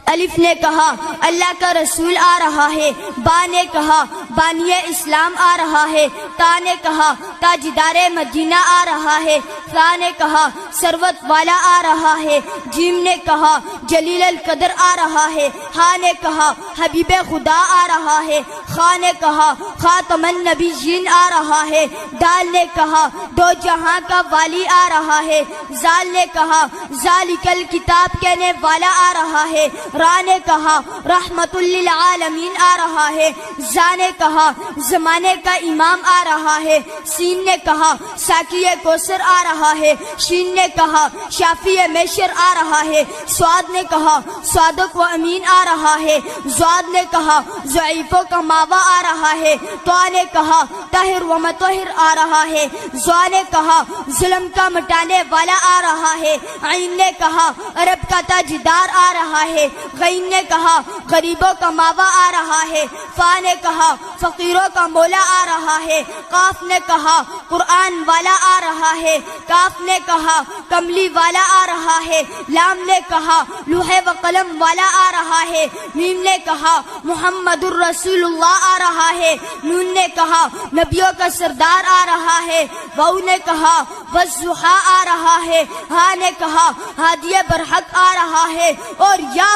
الف نے کہا اللہ کا رسول آ رہا ہے، با نے کہا بانی اسلام آ رہا ہے، تا نے کہا تاجدار مدینہ آ رہا ہے، ثا نے کہا ثروت والا آ رہا ہے، جیم نے کہا جلیل القدر آ رہا ہے، ہا نے کہا حبیب خدا آ رہا ہے، خا نے کہا خاتم النبیین آ رہا ہے، دال نے کہا دو جہاں کا والی آ رہا ہے، زال نے کہا ذالک الکتاب کہنے والا آ رہا ہے، را نے کہا رحمت للعالمین آ رہا ہے، زا نے کہا زمانے کا امام آ رہا ہے، سین نے کہا ساقی کوثر آ رہا ہے، شین نے کہا شافی میشر آ رہا ہے، سواد نے کہا صادق و امین آ رہا ہے، زواد نے کہا ضعیفوں کا ماوا آ رہا ہے، تو نے کہا طاہر و مطہر آ رہا ہے، زوا نے کہا ظلم کا مٹانے والا آ رہا ہے، عین نے کہا عرب کا تاجدار آ رہا ہے، غین نے کہا غریبوں کا ماوا آ رہا ہے، فا نے کہا فقیروں کا مولا آ رہا ہے، قاف نے کہا قرآن والا آ رہا ہے، کاف نے کہا کملی والا آ رہا ہے، لام نے کہا لوح و قلم والا آ رہا ہے، میم نے کہا محمد الرسول اللہ آ رہا ہے، نون نے کہا نبیوں کا سردار آ رہا ہے، واو نے کہا والضحیٰ آ رہا ہے، ہا نے کہا ہادی برحق آ رہا ہے، اور یا